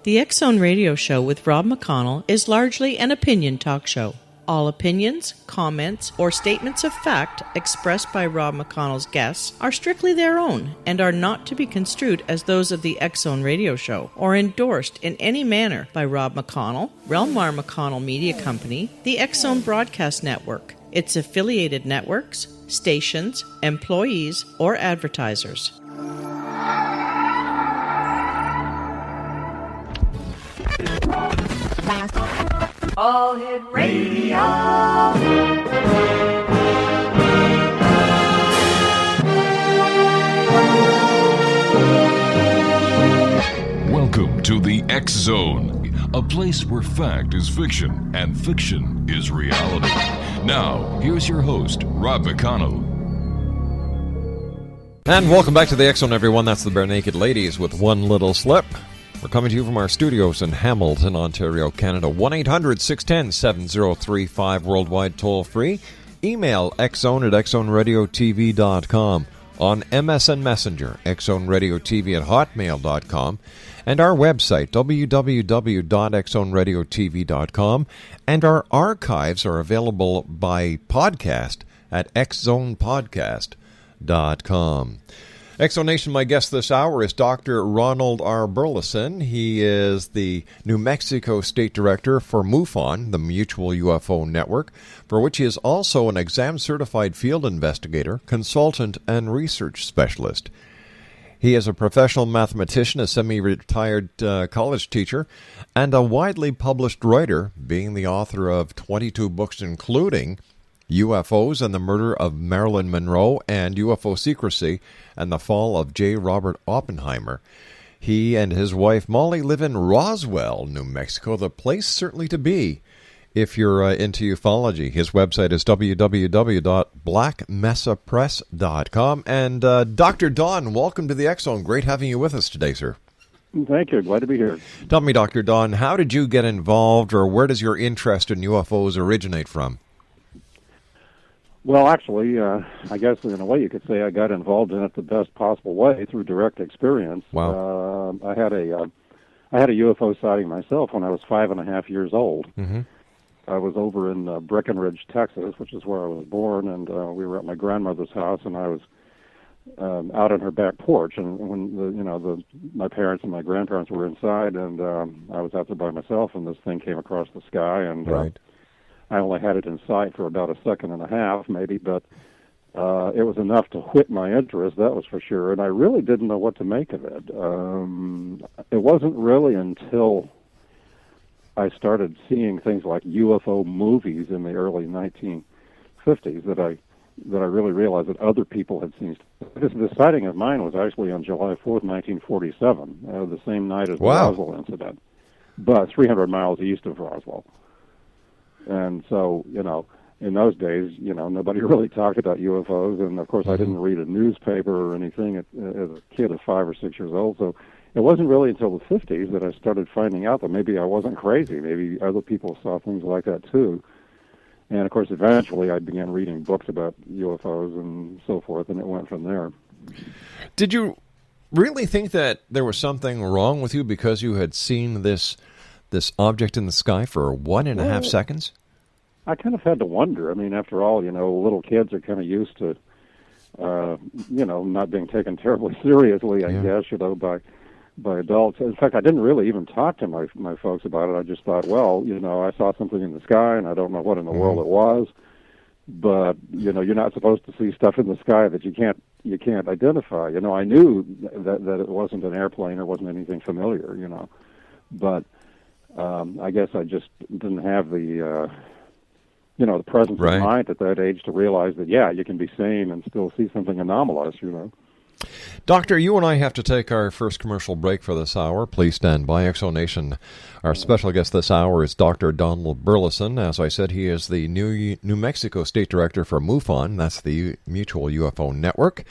The X-Zone Radio Show with Rob McConnell is largely an opinion talk show. All opinions, comments, or statements of fact expressed by Rob McConnell's guests are strictly their own and are not to be construed as those of the X-Zone Radio Show or endorsed in any manner by Rob McConnell, Relmar McConnell Media Company, the X-Zone Broadcast Network, its affiliated networks, stations, employees, or advertisers. All Hit Radio. Welcome to the X Zone, a place where fact is fiction and fiction is reality. Now, here's your host, Rob McConnell. And welcome back to the X Zone, everyone. That's the Bare Naked Ladies with One Little Slip. We're coming to you from our studios in Hamilton, Ontario, Canada. 1-800-610-7035, worldwide toll-free. Email xzone@xzoneradiotv.com. On MSN Messenger, xzoneradiotv@hotmail.com. And our website, www.xzoneradiotv.com. And our archives are available by podcast at xzonepodcast.com. Exonation, my guest this hour is Dr. Ronald R. Burleson. He is the New Mexico State Director for MUFON, the Mutual UFO Network, for which he is also an exam-certified field investigator, consultant, and research specialist. He is a professional mathematician, a semi-retired college teacher, and a widely published writer, being the author of 22 books, including UFOs and the Murder of Marilyn Monroe and UFO Secrecy and the Fall of J. Robert Oppenheimer. He and his wife Mollie live in Roswell, New Mexico, the place certainly to be if you're into ufology. His website is www.blackmesapress.com. And Dr. Don, welcome to the X-Zone. Great having you with us today, sir. Thank you. Glad to be here. Tell me, Dr. Don, how did you get involved, or where does your interest in UFOs originate from? Well, actually, I guess in a way you could say I got involved in it the best possible way through direct experience. Wow. I had a UFO sighting myself when I was 5.5 years old. Mm-hmm. I was over in Breckenridge, Texas, which is where I was born, and we were at my grandmother's house, and I was out on her back porch. And when my parents and my grandparents were inside, and I was out there by myself, and this thing came across the sky, and right. I only had it in sight for about a second and a half, maybe, but it was enough to whip my interest, that was for sure, and I really didn't know what to make of it. It wasn't really until I started seeing things like UFO movies in the early 1950s that I really realized that other people had seen. The sighting of mine was actually on July 4th, 1947, the same night as the Roswell incident, but 300 miles east of Roswell. And so, in those days, nobody really talked about UFOs. And, of course, I didn't read a newspaper or anything as a kid of 5 or 6 years old. So it wasn't really until the 50s that I started finding out that maybe I wasn't crazy. Maybe other people saw things like that, too. And, of course, eventually I began reading books about UFOs and so forth, and it went from there. Did you really think that there was something wrong with you because you had seen this object in the sky for 1.5 seconds? I kind of had to wonder. I mean, after all, little kids are kind of used to, not being taken terribly seriously, I guess, by adults. In fact, I didn't really even talk to my folks about it. I just thought, well, I saw something in the sky, and I don't know what in the world it was. But, you're not supposed to see stuff in the sky that you can't identify. I knew that it wasn't an airplane or wasn't anything familiar, But I guess I just didn't have the the presence of mind at that age to realize that, you can be sane and still see something anomalous, Doctor, you and I have to take our first commercial break for this hour. Please stand by. Exonation. Our special guest this hour is Dr. Donald Burleson. As I said, he is the New Mexico State Director for MUFON. That's the Mutual UFO Network.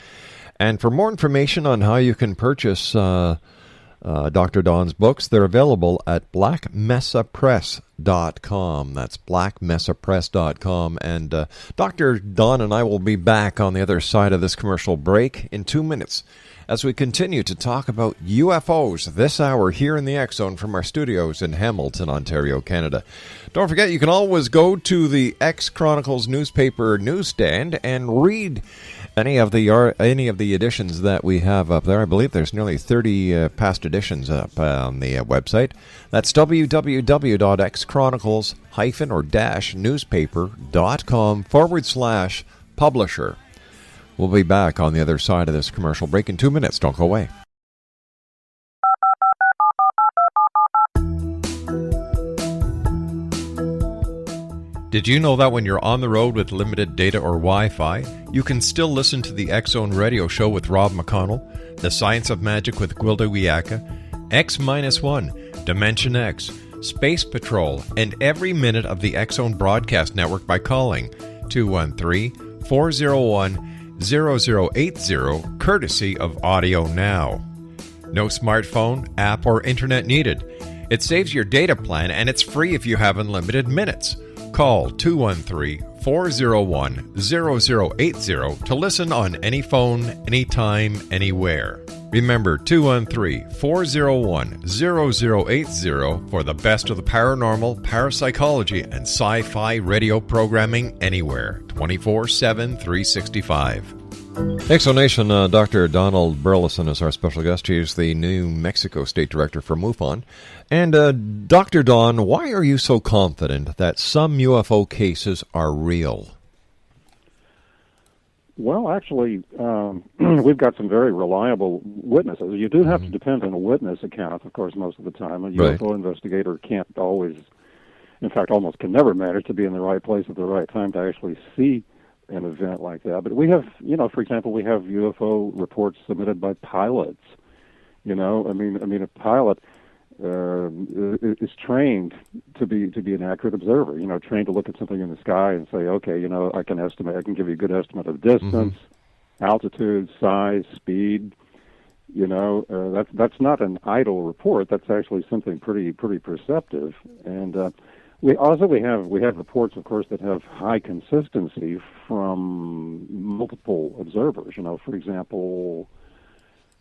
And for more information on how you can purchase Dr. Don's books. They're available at blackmesapress.com. That's blackmesapress.com. And Dr. Don and I will be back on the other side of this commercial break in 2 minutes as we continue to talk about UFOs this hour here in the X Zone from our studios in Hamilton, Ontario, Canada. Don't forget, you can always go to the X Chronicles newspaper newsstand and read any of the editions that we have up there. I believe there's nearly 30 past editions up on the website. That's www.xchronicles-newspaper.com/publisher. We'll be back on the other side of this commercial break in 2 minutes. Don't go away. Did you know that when you're on the road with limited data or Wi-Fi, you can still listen to the X Zone Radio Show with Rob McConnell, The Science of Magic with Gwilda Wiyaka, X-1, Dimension X, Space Patrol, and every minute of the X Zone Broadcast Network by calling 213-401-0080, courtesy of Audio Now. No smartphone, app, or internet needed. It saves your data plan, and it's free if you have unlimited minutes. Call 213-401-0080 to listen on any phone, anytime, anywhere. Remember, 213-401-0080 for the best of the paranormal, parapsychology, and sci-fi radio programming anywhere, 24/7, 365. Exonation, Dr. Donald Burleson is our special guest. He is the New Mexico State Director for MUFON. And Dr. Don, why are you so confident that some UFO cases are real? Well, actually, we've got some very reliable witnesses. You do have to depend on a witness account, of course, most of the time. A UFO investigator can't always, in fact, almost can never manage to be in the right place at the right time to actually see an event like that. But we have, for example, we have UFO reports submitted by pilots. I mean, a pilot is trained to be an accurate observer. Trained to look at something in the sky and say, okay, I can give you a good estimate of distance, altitude, size, speed. That's not an idle report. That's actually something pretty perceptive. And we have reports, of course, that have high consistency from multiple observers. For example,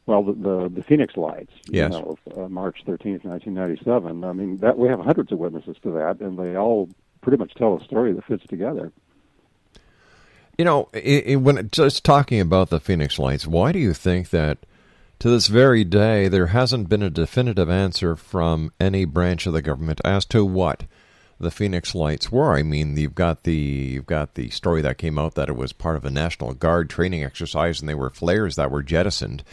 the Phoenix Lights, March 13th, 1997. I mean, we have hundreds of witnesses to that, and they all pretty much tell a story that fits together. When just talking about the Phoenix Lights, why do you think that to this very day there hasn't been a definitive answer from any branch of the government as to what the Phoenix Lights were? I mean, you've got the story that came out that it was part of a National Guard training exercise, and they were flares that were jettisoned.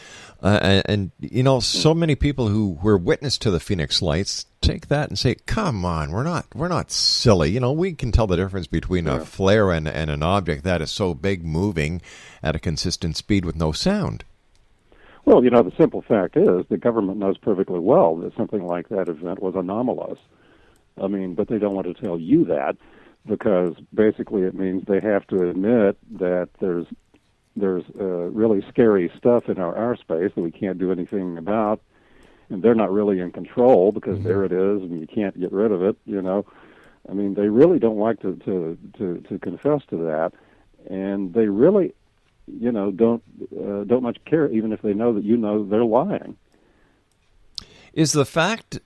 So many people who were witness to the Phoenix Lights take that and say, "Come on, we're not silly. We can tell the difference between a flare and an object that is so big, moving at a consistent speed with no sound." Well, the simple fact is the government knows perfectly well that something like that event was anomalous. I mean, but they don't want to tell you that because basically it means they have to admit that there's really scary stuff in our airspace that we can't do anything about, and they're not really in control because there it is and you can't get rid of it. I mean, they really don't like to confess to that, and they really, don't much care even if they know that they're lying. Is the fact,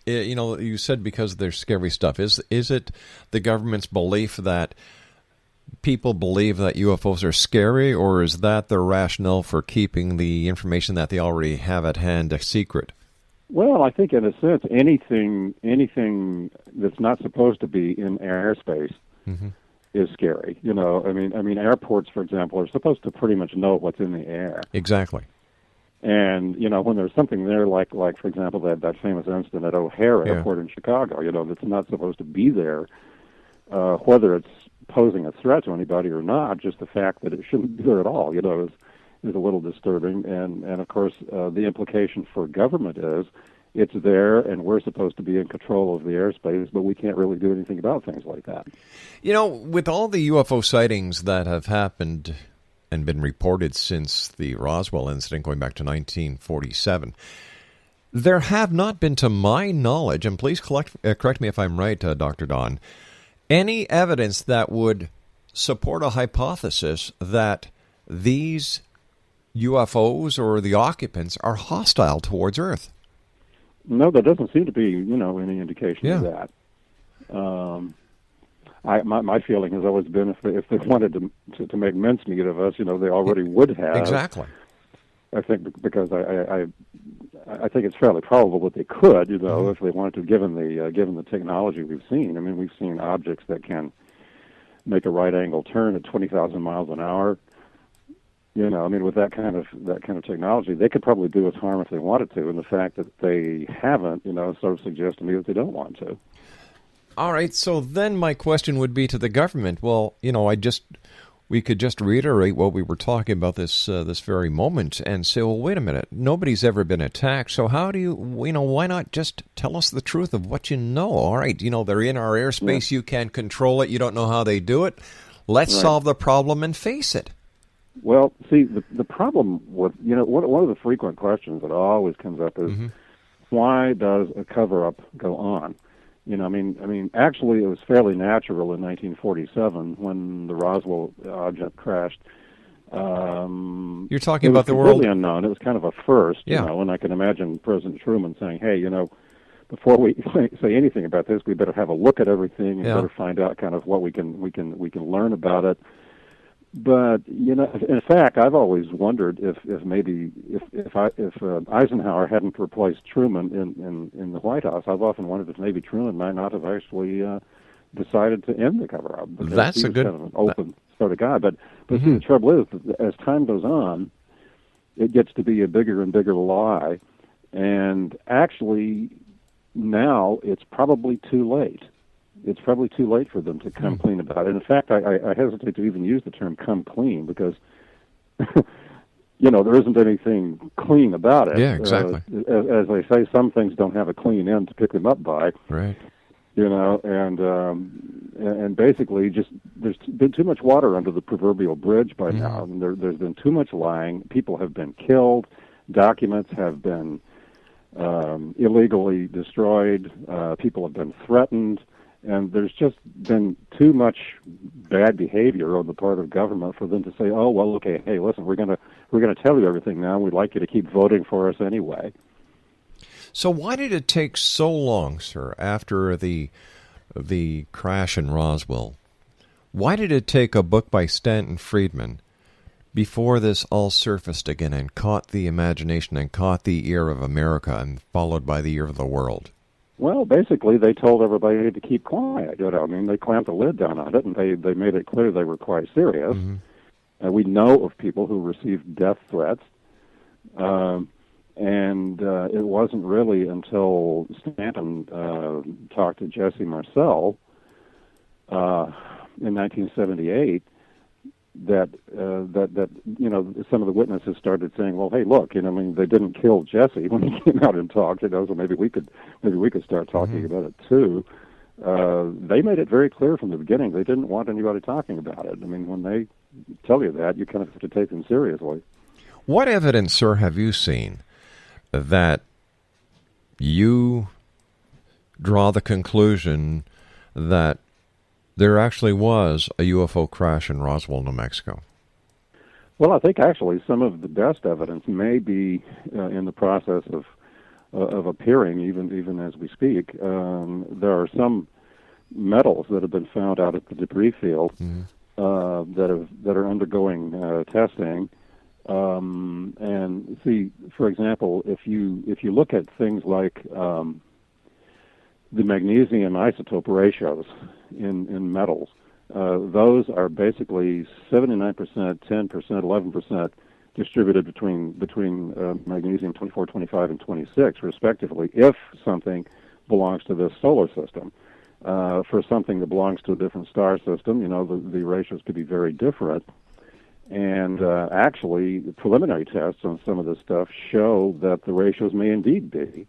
you said because there's scary stuff, is it the government's belief that people believe that UFOs are scary, or is that their rationale for keeping the information that they already have at hand a secret? Well, I think in a sense, anything that's not supposed to be in airspace is scary. I mean, airports, for example, are supposed to pretty much know what's in the air. Exactly. And, when there's something there, like for example, that famous incident at O'Hare Airport in Chicago, that's not supposed to be there, whether it's posing a threat to anybody or not, just the fact that it shouldn't be there at all, is a little disturbing. And of course, the implication for government is it's there and we're supposed to be in control of the airspace, but we can't really do anything about things like that. With all the UFO sightings that have happened and been reported since the Roswell incident going back to 1947, There have not been, to my knowledge, and please correct me if I'm right, Dr. Don, any evidence that would support a hypothesis that these UFOs or the occupants are hostile towards Earth. No, there doesn't seem to be, any indication of that. My feeling has always been if they wanted to make mincemeat of us, they already would have. Exactly. I think because I think it's fairly probable that they could, if they wanted to, given the technology we've seen. I mean, we've seen objects that can make a right angle turn at 20,000 miles an hour. With that kind of technology, they could probably do us harm if they wanted to. And the fact that they haven't, sort of suggests to me that they don't want to. All right. So then my question would be to the government. Well, we could just reiterate what we were talking about this very moment and say, well, wait a minute, nobody's ever been attacked. So how do you, why not just tell us the truth of what you know? All right, they're in our airspace. Yeah. You can't control it. You don't know how they do it. Let's solve the problem and face it. Well, see, the problem with, one of the frequent questions that always comes up is, why does a cover-up go on? Actually, it was fairly natural in 1947 when the Roswell object crashed. You're talking about the world? It was completely unknown. It was kind of a first, and I can imagine President Truman saying, hey, before we say anything about this, we better have a look at everything and better find out kind of what we can learn about it. But in fact, I've always wondered if Eisenhower hadn't replaced Truman in the White House. I've often wondered if maybe Truman might not have actually decided to end the cover-up. That's a good, kind of an open sort of guy. But see, the trouble is, as time goes on, it gets to be a bigger and bigger lie, and actually now it's probably too late. It's probably too late for them to come clean about it. In fact, I hesitate to even use the term "come clean" because, there isn't anything clean about it. Yeah, exactly. As they say, some things don't have a clean end to pick them up by. Right. And basically, just there's been too much water under the proverbial bridge by now. And there's been too much lying. People have been killed. Documents have been illegally destroyed. People have been threatened. And there's just been too much bad behavior on the part of government for them to say, "Oh, well, okay, hey, listen, we're gonna tell you everything now. We'd like you to keep voting for us anyway." So why did it take so long, sir, after the crash in Roswell? Why did it take a book by Stanton Friedman before this all surfaced again and caught the imagination and caught the ear of America and followed by the ear of the world? Well, basically, they told everybody to keep quiet. They clamped the lid down on it, and they made it clear they were quite serious. We know of people who received death threats, and it wasn't really until Stanton talked to Jesse Marcel in 1978 that some of the witnesses started saying, well, hey, look, they didn't kill Jesse when he came out and talked, so maybe we could start talking about it too. They made it very clear from the beginning they didn't want anybody talking about it. When they tell you that, you kind of have to take them seriously. What evidence, sir, have you seen that you draw the conclusion that there actually was a UFO crash in Roswell, New Mexico? Well, I think actually some of the best evidence may be in the process of appearing, even as we speak. There are some metals that have been found out at the debris field that are undergoing testing. And see, for example, if you look at things like the magnesium isotope ratios in metals, those are basically 79%, 10%, 11% distributed between magnesium 24, 25, and 26, respectively, if something belongs to this solar system. For something that belongs to a different star system, the ratios could be very different. And actually, preliminary tests on some of this stuff show that the ratios may indeed be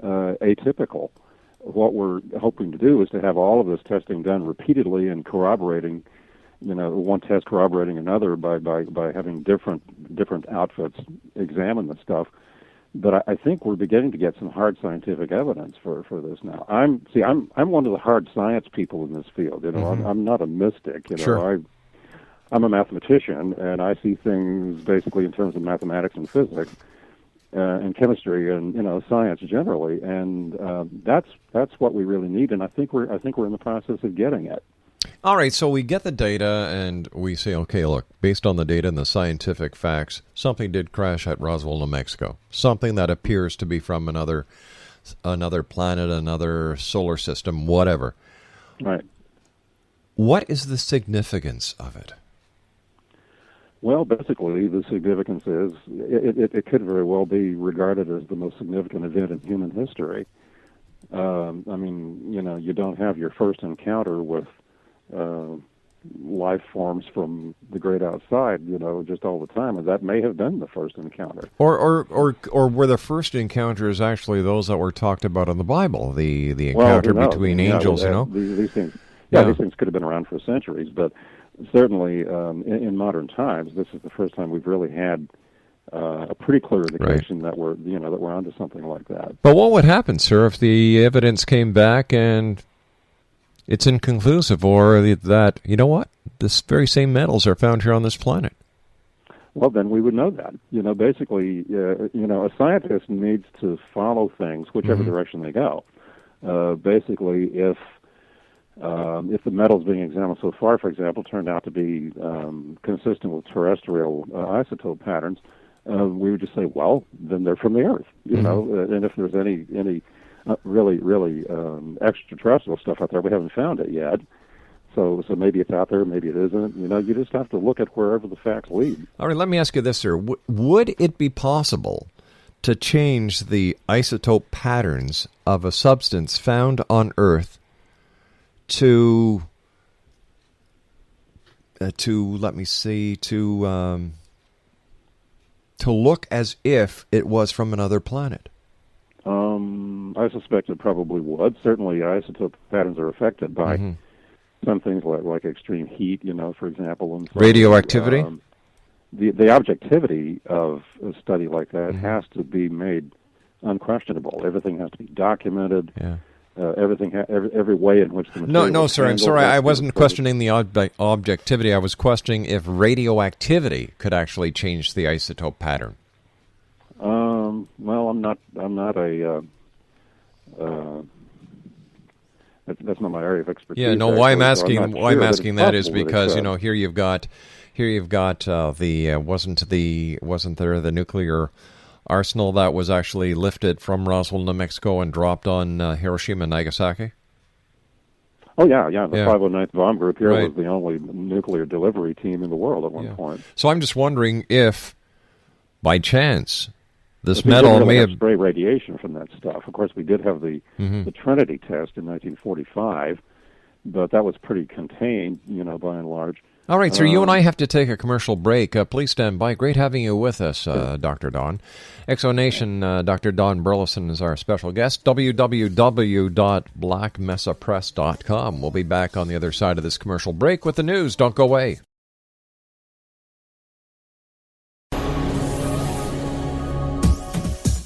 atypical. What we're hoping to do is to have all of this testing done repeatedly and corroborating, one test corroborating another by having different outfits examine the stuff. But I think we're beginning to get some hard scientific evidence for this now. I'm one of the hard science people in this field. You know, Mm-hmm. I'm not a mystic. You know, Sure. I'm a mathematician, and I see things basically in terms of mathematics and physics, and chemistry, and science generally. And that's what we really need. And I think we're in the process of getting it. All right, so we get the data and we say, okay, look, based on the data and the scientific facts, something did crash at Roswell, New Mexico. Something that appears to be from another planet, another solar system, whatever. Right. What is the significance of it? Well, basically, the significance is it could very well be regarded as the most significant event in human history. I mean, you don't have your first encounter with life forms from the great outside, just all the time, and that may have been the first encounter. Or were the first encounters actually those that were talked about in the Bible, the encounter between angels, These things, these things could have been around for centuries, but certainly in modern times, this is the first time we've really had a pretty clear indication that we're onto something like that. But what would happen, sir, if the evidence came back and it's inconclusive, or that, this very same metals are found here on this planet? Well, then we would know that. Basically, a scientist needs to follow things whichever direction they go. Basically, if the metals being examined so far, for example, turned out to be consistent with terrestrial isotope patterns, we would just say, well, then they're from the Earth. And if there's any really extraterrestrial stuff out there, we haven't found it yet. So maybe it's out there, maybe it isn't. You just have to look at wherever the facts lead. All right, let me ask you this, sir. Would it be possible to change the isotope patterns of a substance found on Earth to look as if it was from another planet? I suspect it probably would. Certainly, isotope patterns are affected by some things like extreme heat, for example. And so, radioactivity? The objectivity of a study like that has to be made unquestionable. Everything has to be documented. Yeah. Every way in which the material No, sir. I'm sorry. I wasn't questioning the objectivity. I was questioning if radioactivity could actually change the isotope pattern. Well, I'm not a. That's not my area of expertise. Yeah, no. Why I'm asking that is because here you've got wasn't there the nuclear arsenal that was actually lifted from Roswell, New Mexico, and dropped on Hiroshima and Nagasaki? Oh, yeah. The 509th Bomb Group here was the only nuclear delivery team in the world at one point. So I'm just wondering if, by chance, this metal may have spray radiation from that stuff. Of course, we did have the Trinity test in 1945, but that was pretty contained, by and large. All right, sir, you and I have to take a commercial break. Please stand by. Great having you with us, Dr. Don. Exonation, Dr. Don Burleson is our special guest. www.blackmesapress.com. We'll be back on the other side of this commercial break with the news. Don't go away.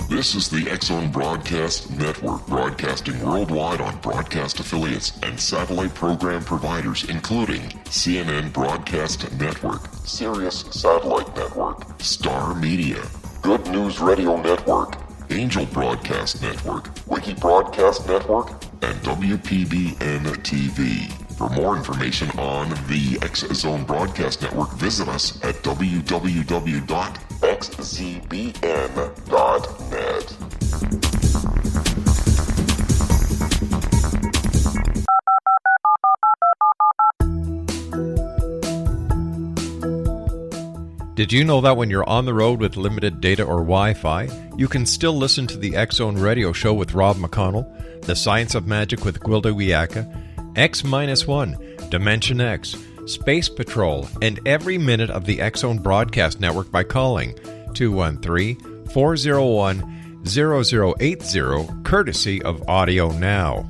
This is the X-Zone Broadcast Network, broadcasting worldwide on broadcast affiliates and satellite program providers, including CNN Broadcast Network, Sirius Satellite Network, Star Media, Good News Radio Network, Angel Broadcast Network, Wiki Broadcast Network, and WPBN TV. For more information on the X-Zone Broadcast Network, visit us at www.xzbn.net. Did you know that when you're on the road with limited data or Wi-Fi, you can still listen to the X-Zone Radio Show with Rob McConnell, The Science of Magic with Gwilda Wiyaka, X-1, Dimension X, Space Patrol, and every minute of the X-Zone Broadcast Network by calling 213-401-0080, courtesy of Audio Now.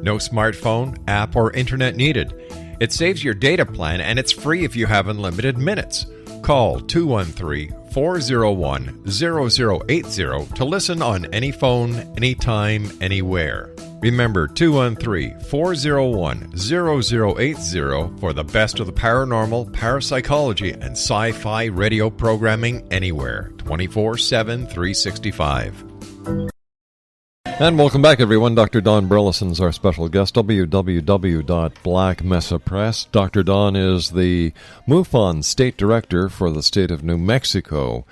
No smartphone, app, or internet needed. It saves your data plan, and it's free if you have unlimited minutes. Call 213 213-401-0080 to listen on any phone, anytime, anywhere. Remember, 213-401-0080 for the best of the paranormal, parapsychology, and sci-fi radio programming anywhere, 24/7, 365. And welcome back, everyone. Dr. Don Burleson is our special guest, www.blackmesapress. Dr. Don is the MUFON State Director for the state of New Mexico.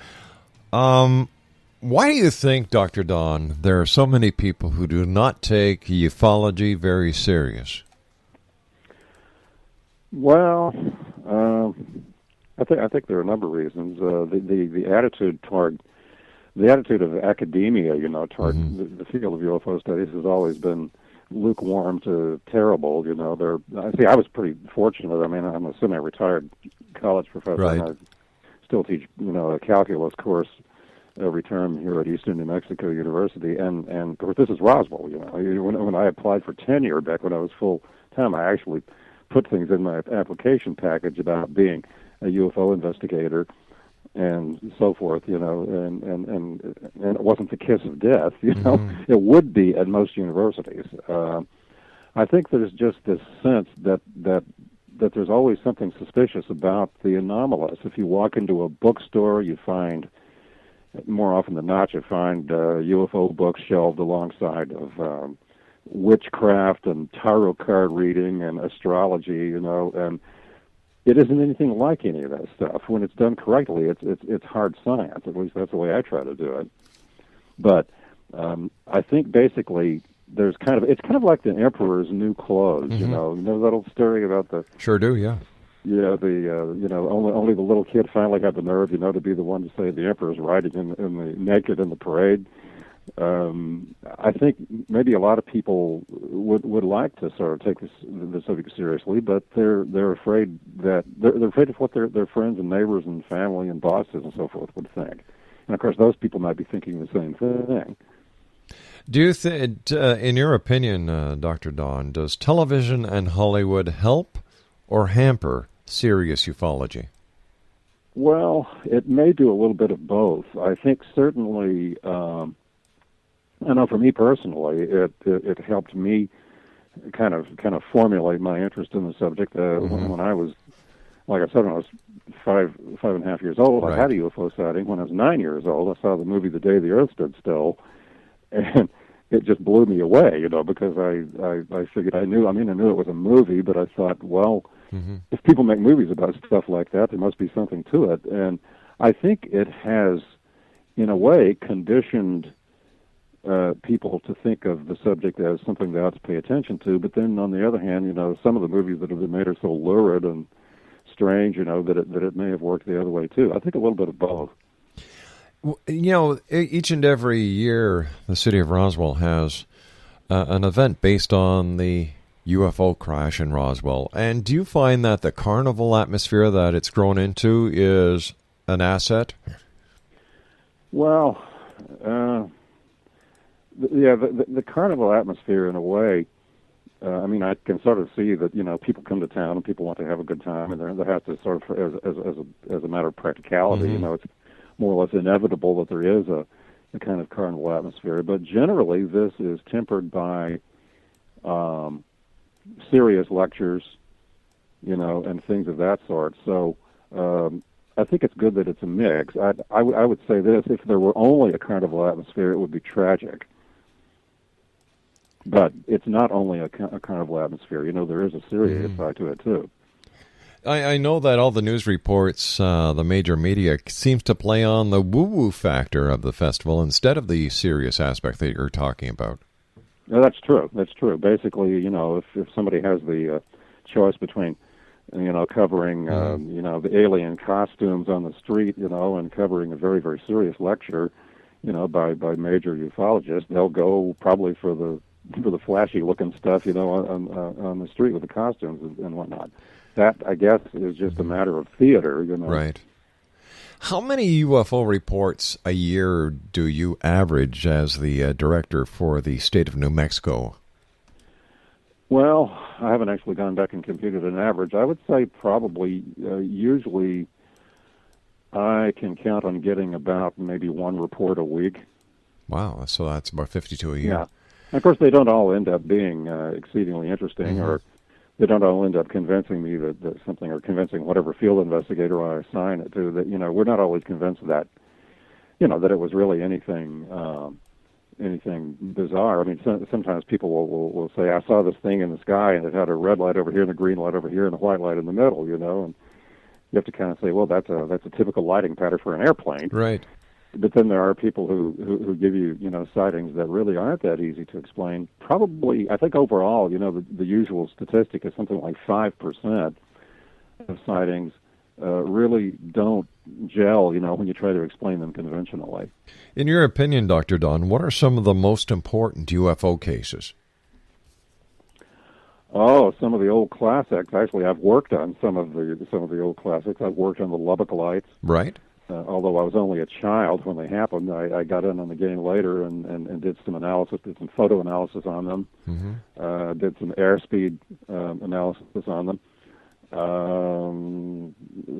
Why do you think, Dr. Don, there are so many people who do not take ufology very serious? Well, I think there are a number of reasons. The attitude of academia, toward the field of UFO studies has always been lukewarm to terrible. I was pretty fortunate. I mean, I'm a semi-retired college professor. Right. And I still teach, a calculus course every term here at Eastern New Mexico University, and of course this is Roswell. When I applied for tenure back when I was full time, I actually put things in my application package about being a UFO investigator and so forth. And it wasn't the kiss of death. It would be at most universities. I think there's just this sense that there's always something suspicious about the anomalous. If you walk into a bookstore, you find, more often than not, you find UFO books shelved alongside of witchcraft and tarot card reading and astrology, and it isn't anything like any of that stuff. When it's done correctly, it's hard science. At least that's the way I try to do it. But I think basically it's kind of like the emperor's new clothes. You know that old story about the Sure do, yeah. Yeah, only the little kid finally had the nerve, to be the one to say the emperor's riding in the naked in the parade. I think maybe a lot of people would like to sort of take the subject seriously, but they're afraid that they're afraid of what their friends and neighbors and family and bosses and so forth would think. And of course, those people might be thinking the same thing. Do you think, in your opinion, Dr. Don, does television and Hollywood help or hamper serious ufology? Well, it may do a little bit of both. I think certainly, I know for me personally, it helped me kind of formulate my interest in the subject. When I was, like I said, when I was five and a half years old, Right. I had a UFO sighting. When I was 9 years old, I saw the movie The Day the Earth Stood Still, and it just blew me away, because I figured I knew it was a movie, but I thought, well, if people make movies about stuff like that, there must be something to it. And I think it has, in a way, conditioned people to think of the subject as something they ought to pay attention to. But then, on the other hand, some of the movies that have been made are so lurid and strange, that it may have worked the other way too. I think a little bit of both. Each and every year, the city of Roswell has an event based on the UFO crash in Roswell. And do you find that the carnival atmosphere that it's grown into is an asset? Well, the carnival atmosphere, in a way, I can sort of see that, people come to town and people want to have a good time, and there has to sort of, as a matter of practicality, it's more or less inevitable that there is a kind of carnival atmosphere. But generally, this is tempered by serious lectures, and things of that sort. So I think it's good that it's a mix. I would say this: if there were only a carnival atmosphere, it would be tragic. But it's not only a carnival atmosphere. There is a serious side to it too. I know that all the news reports, the major media, seems to play on the woo-woo factor of the festival instead of the serious aspect that you're talking about. No, that's true. That's true. Basically, if somebody has the choice between, covering, the alien costumes on the street, and covering a very, very serious lecture, by major ufologists, they'll go probably for the flashy-looking stuff, on the street with the costumes and whatnot. That, I guess, is just a matter of theater, Right. How many UFO reports a year do you average as the director for the state of New Mexico? Well, I haven't actually gone back and computed an average. I would say probably, usually, I can count on getting about maybe one report a week. Wow, so that's about 52 a year. Yeah. And of course, they don't all end up being exceedingly interesting, or they don't all end up convincing me that something, or convincing whatever field investigator I assign it to, that, we're not always convinced that, that it was really anything bizarre. I mean, sometimes people will say, I saw this thing in the sky, and it had a red light over here, and a green light over here, and a white light in the middle, and you have to kind of say, well, that's a typical lighting pattern for an airplane. Right. But then there are people who give you, sightings that really aren't that easy to explain. Probably, I think overall, the usual statistic is something like 5% of sightings really don't gel, when you try to explain them conventionally. In your opinion, Dr. Don, what are some of the most important UFO cases? Oh, some of the old classics. Actually, I've worked on some of the old classics. I've worked on the Lubbock Lights. Right. Although I was only a child when they happened, I got in on the game later and did some analysis, did some photo analysis on them, did some airspeed analysis on them.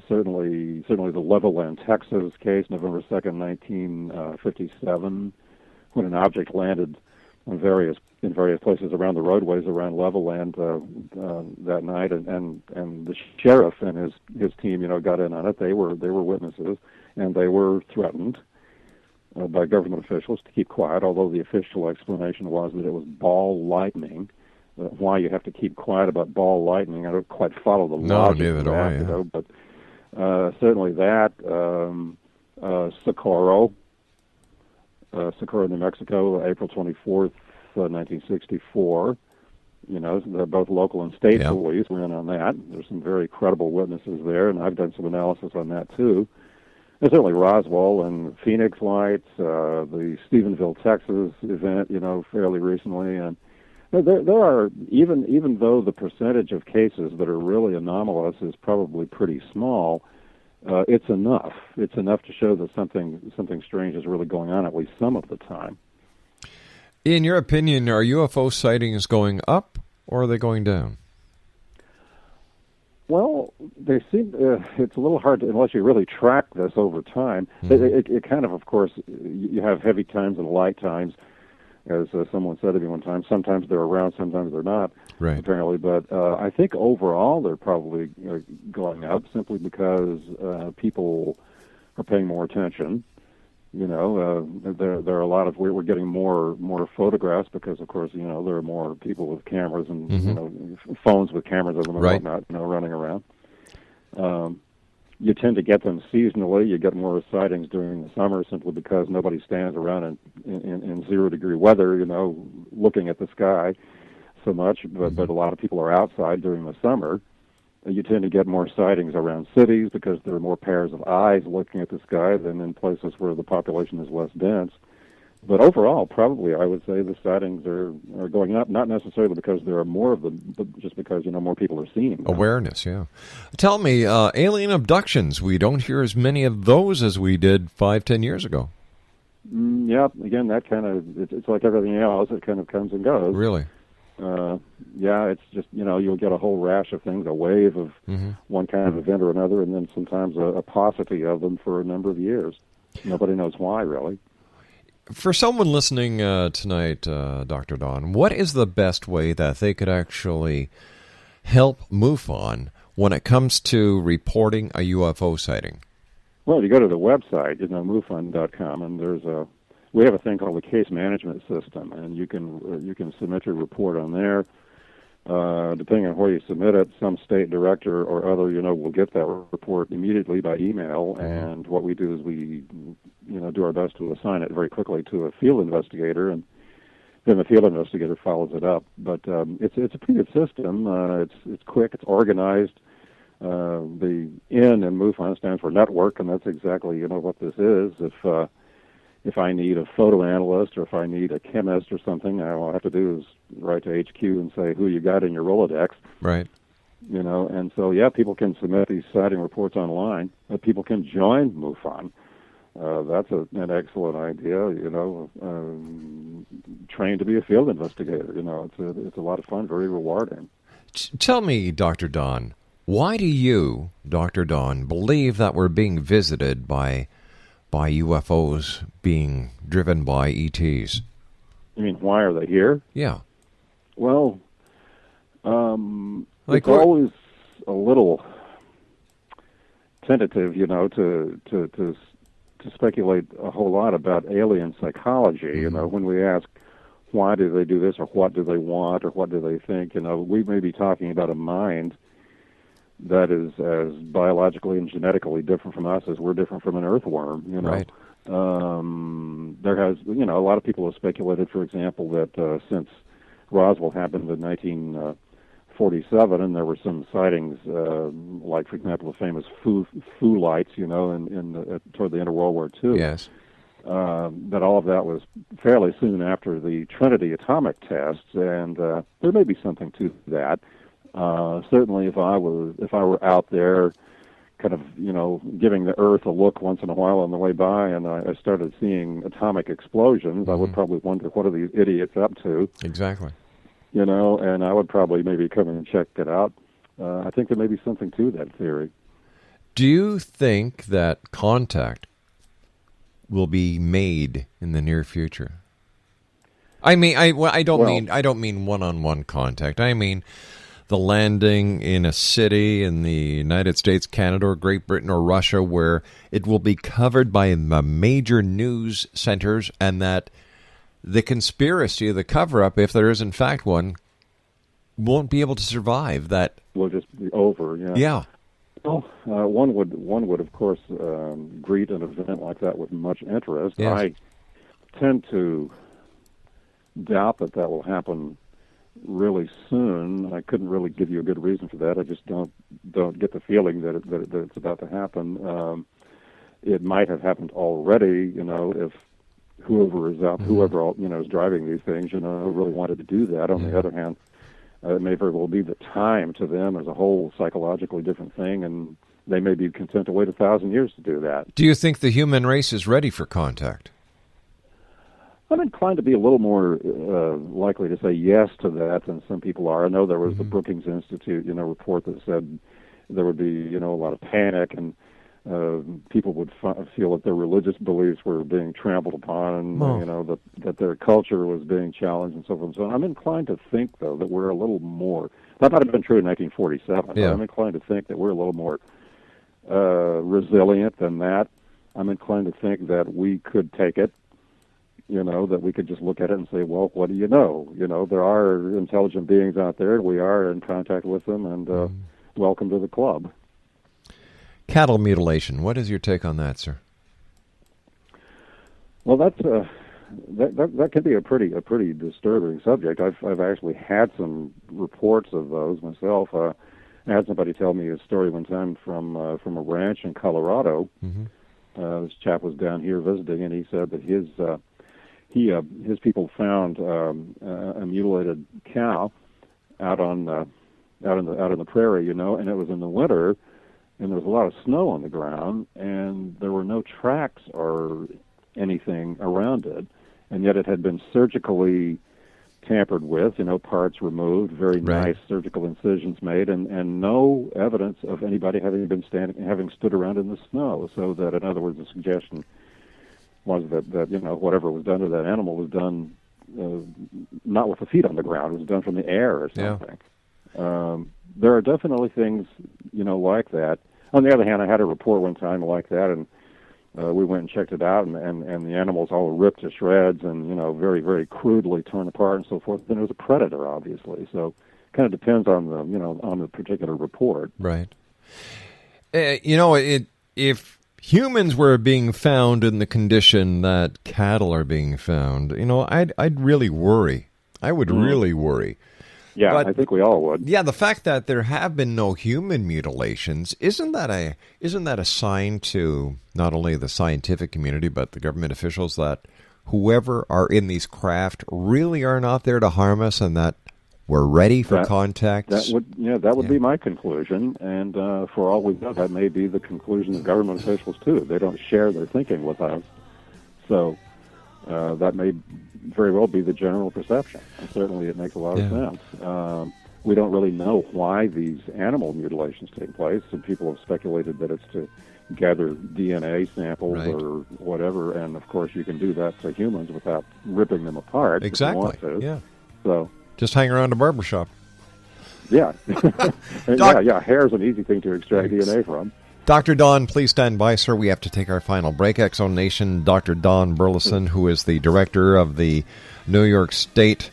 Certainly the Levelland, Texas case, November 2nd, 1957, when an object landed in various places around the roadways around Levelland that night, and the sheriff and his team, got in on it. They were witnesses, and they were threatened by government officials to keep quiet. Although the official explanation was that it was ball lightning. Why you have to keep quiet about ball lightning, I don't quite follow the logic. No, neither do I. Yeah. But certainly that Socorro, New Mexico, April 24th, 1964. They're both local and state police were in on that. There's some very credible witnesses there, and I've done some analysis on that too. And certainly Roswell and Phoenix Lights, the Stephenville, Texas event, fairly recently, and there are, even though the percentage of cases that are really anomalous is probably pretty small, it's enough. It's enough to show that something strange is really going on at least some of the time. In your opinion, are UFO sightings going up or are they going down? Well, they seem. It's a little hard to, unless you really track this over time. It kind of course, you have heavy times and light times. As someone said to me one time, sometimes they're around, sometimes they're not, apparently. But I think overall they're probably going up simply because people are paying more attention. There are a lot of, we're getting more photographs because, of course, there are more people with cameras and phones with cameras of them and whatnot, running around. You tend to get them seasonally. You get more sightings during the summer simply because nobody stands around in 0-degree weather, looking at the sky so much. But a lot of people are outside during the summer. You tend to get more sightings around cities because there are more pairs of eyes looking at the sky than in places where the population is less dense. But overall, probably I would say the sightings are going up, not necessarily because there are more of them, but just because, more people are seeing them. Awareness, yeah. Tell me, alien abductions, we don't hear as many of those as we did 5-10 years ago. Yeah, again, that kind of, it's like everything else, it kind of comes and goes. Really? Yeah, it's just, you'll get a whole rash of things, a wave of one kind of event or another, and then sometimes a paucity of them for a number of years. Nobody knows why, really. For someone listening tonight, Dr. Don, what is the best way that they could actually help MUFON when it comes to reporting a UFO sighting? Well, you go to the website, MUFON.com, and we have a thing called the case management system, and you can submit your report on there. Depending on where you submit it, some state director or other, will get that report immediately by email. And what we do is we, do our best to assign it very quickly to a field investigator, and then the field investigator follows it up. But it's a pretty good system. It's quick. It's organized. The N in MUFON stands for network, and that's exactly what this is. If I need a photo analyst or if I need a chemist or something, all I have to do is write to HQ and say who you got in your Rolodex. Right. And so, people can submit these sighting reports online. People can join MUFON. That's an excellent idea, trained to be a field investigator. It's a lot of fun, very rewarding. Tell me, Dr. Don, Why do you, Dr. Don, believe that we're being visited by UFOs being driven by ETs? You mean, why are they here? Yeah. Well, it's always a little tentative, to speculate a whole lot about alien psychology. Mm-hmm. When we ask, why do they do this, or what do they want, or what do they think, we may be talking about a mind that is as biologically and genetically different from us as we're different from an earthworm, Right. There has, a lot of people have speculated, for example, that since Roswell happened in 1947, and there were some sightings, like, for example, the famous foo lights, toward the end of World War II. Yes. That all of that was fairly soon after the Trinity atomic tests, and there may be something to that. Certainly, if I were out there, kind of, giving the Earth a look once in a while on the way by, and I started seeing atomic explosions, I would probably wonder, what are these idiots up to? Exactly. And I would probably maybe come in and check it out. I think there may be something to that theory. Do you think that contact will be made in the near future? I mean, I don't mean one-on-one contact. I mean the landing in a city in the United States, Canada, or Great Britain, or Russia, where it will be covered by the major news centers, and that the conspiracy, the cover-up, if there is in fact one, won't be able to survive. That will just be over. Yeah. Yeah. Well, one would of course greet an event like that with much interest. Yes. I tend to doubt that will happen really soon. I couldn't really give you a good reason for that. I just don't get the feeling that it's about to happen. It might have happened already, if whoever is out, whoever is driving these things, really wanted to do that. On the other hand, it may very well be the time to them as a whole psychologically different thing, and they may be content to wait 1,000 years to do that. Do you think the human race is ready for contact? I'm inclined to be a little more likely to say yes to that than some people are. I know there was the Brookings Institute, report that said there would be, a lot of panic, and people would feel that their religious beliefs were being trampled upon, and that their culture was being challenged, and so forth and so on. I'm inclined to think, though, that we're a little more. That might have been true in 1947. Yeah. But I'm inclined to think that we're a little more resilient than that. I'm inclined to think that we could take it. That we could just look at it and say, well, what do you know? There are intelligent beings out there. We are in contact with them, and welcome to the club. Cattle mutilation. What is your take on that, sir? Well, that can be a pretty disturbing subject. I've actually had some reports of those myself. I had somebody tell me a story one time from a ranch in Colorado. This chap was down here visiting, and he said that his people found a mutilated cow out in the prairie, and it was in the winter, and there was a lot of snow on the ground, and there were no tracks or anything around it, and yet it had been surgically tampered with, parts removed, very nice surgical incisions made, and no evidence of anybody having stood around in the snow. So that, in other words, the suggestion was that whatever was done to that animal was done not with the feet on the ground. It was done from the air or something. Yeah. There are definitely things, like that. On the other hand, I had a report one time like that, and we went and checked it out, and the animal's all ripped to shreds and, very, very crudely torn apart and so forth. Then it was a predator, obviously. So it kind of depends on on the particular report. Right. If humans were being found in the condition that cattle are being found, I'd really worry. I would really worry. Yeah, but, I think we all would. Yeah, the fact that there have been no human mutilations, isn't that a sign to not only the scientific community but the government officials that whoever are in these craft really are not there to harm us, and that we're ready for contact? That would be my conclusion, and for all we know, that may be the conclusion of government officials too. They don't share their thinking with us, so that may very well be the general perception. And certainly, it makes a lot of sense. we don't really know why these animal mutilations take place. And people have speculated that it's to gather DNA samples or whatever. And of course, you can do that to humans without ripping them apart. Exactly. If you want to. Yeah. So just hang around a barbershop. Yeah. Hair's an easy thing to extract DNA from. Dr. Don, please stand by, sir. We have to take our final break. Exo Nation, Dr. Don Burleson, who is the director of the New York State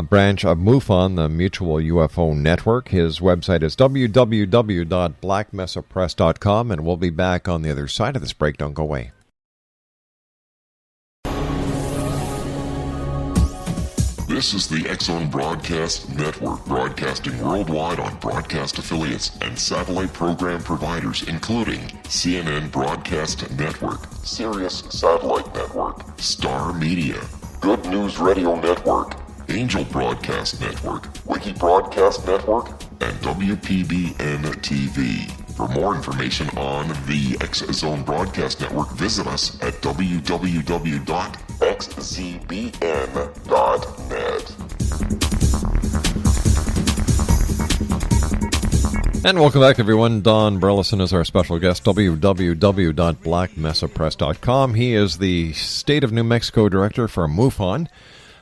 branch of MUFON, the Mutual UFO Network. His website is www.blackmesapress.com, and we'll be back on the other side of this break. Don't go away. This is the X-Zone Broadcast Network, broadcasting worldwide on broadcast affiliates and satellite program providers, including CNN Broadcast Network, Sirius Satellite Network, Star Media, Good News Radio Network, Angel Broadcast Network, Wiki Broadcast Network, and WPBN TV. For more information on the X-Zone Broadcast Network, visit us at www.xzbn.net. And welcome back, everyone. Don Burleson is our special guest, www.blackmesapress.com. He is the State of New Mexico Director for MUFON.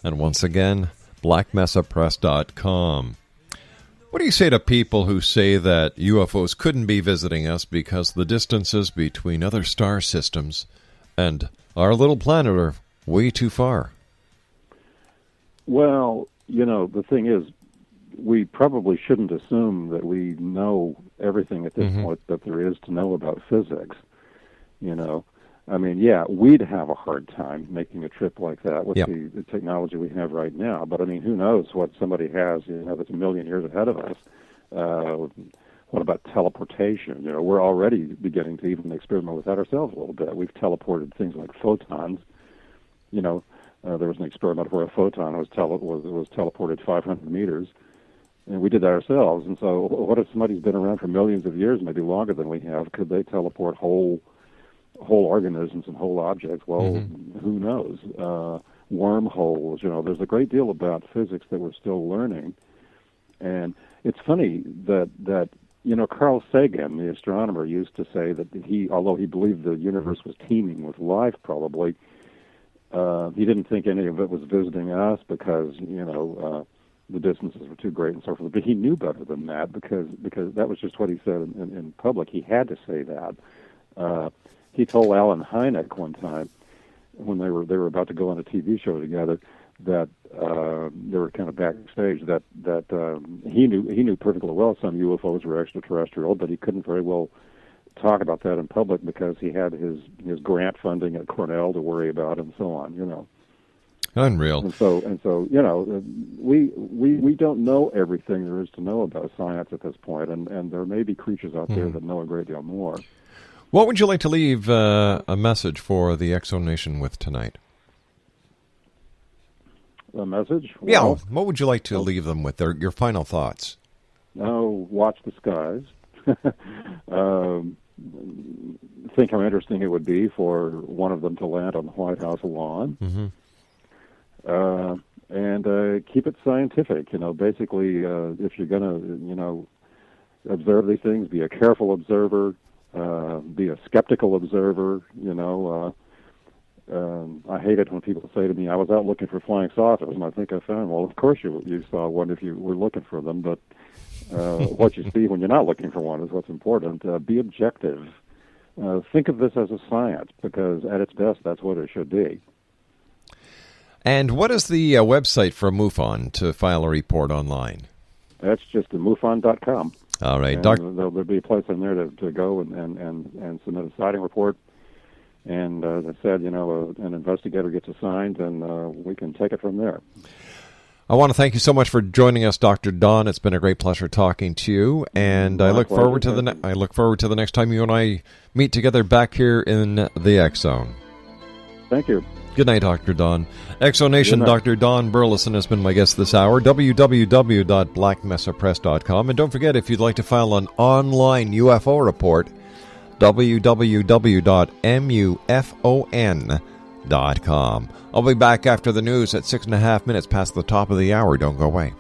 And once again, blackmesapress.com. What do you say to people who say that UFOs couldn't be visiting us because the distances between other star systems and our little planet are way too far? Well, the thing is, we probably shouldn't assume that we know everything at this point that there is to know about physics. I mean, we'd have a hard time making a trip like that with the technology we have right now. But, I mean, who knows what somebody has, that's a million years ahead of us. What about teleportation? We're already beginning to even experiment with that ourselves a little bit. We've teleported things like photons. There was an experiment where a photon was teleported 500 meters, and we did that ourselves. And so what if somebody's been around for millions of years, maybe longer than we have? Could they teleport whole organisms and whole objects? Well, who knows? Wormholes, there's a great deal about physics that we're still learning. And it's funny that Carl Sagan, the astronomer, used to say that although he believed the universe was teeming with life probably, he didn't think any of it was visiting us because, the distances were too great and so forth. But he knew better than that because that was just what he said in public. He had to say that. He told Alan Hynek one time when they were about to go on a TV show together that they were kind of backstage that he knew perfectly well some UFOs were extraterrestrial, but he couldn't very well talk about that in public because he had his grant funding at Cornell to worry about and so on. Unreal. And so we don't know everything there is to know about science at this point, and there may be creatures out there that know a great deal more. What would you like to leave a message for the Exo Nation with tonight? A message? Well, what would you like to leave them with? Your final thoughts? Watch the skies. Think how interesting it would be for one of them to land on the White House lawn. And keep it scientific. Basically, if you're going to, observe these things, be a careful observer. Be a skeptical observer. I hate it when people say to me, I was out looking for flying saucers, and I think I found one. Well, of course you saw one if you were looking for them, but what you see when you're not looking for one is what's important. Be objective. Think of this as a science, because at its best, that's what it should be. And what is the website for MUFON to file a report online? That's just MUFON.com. All right. There'll be a place in there to go and submit a sighting report. And as I said, an investigator gets assigned, and we can take it from there. I want to thank you so much for joining us, Dr. Don. It's been a great pleasure talking to you, and I look forward to the next time you and I meet together back here in the X Zone. Thank you. Good night, Dr. Don. Exo Nation, Dr. Don Burleson has been my guest this hour. www.blackmesapress.com. And don't forget, if you'd like to file an online UFO report, www.mufon.com. I'll be back after the news at 6.5 minutes past the top of the hour. Don't go away.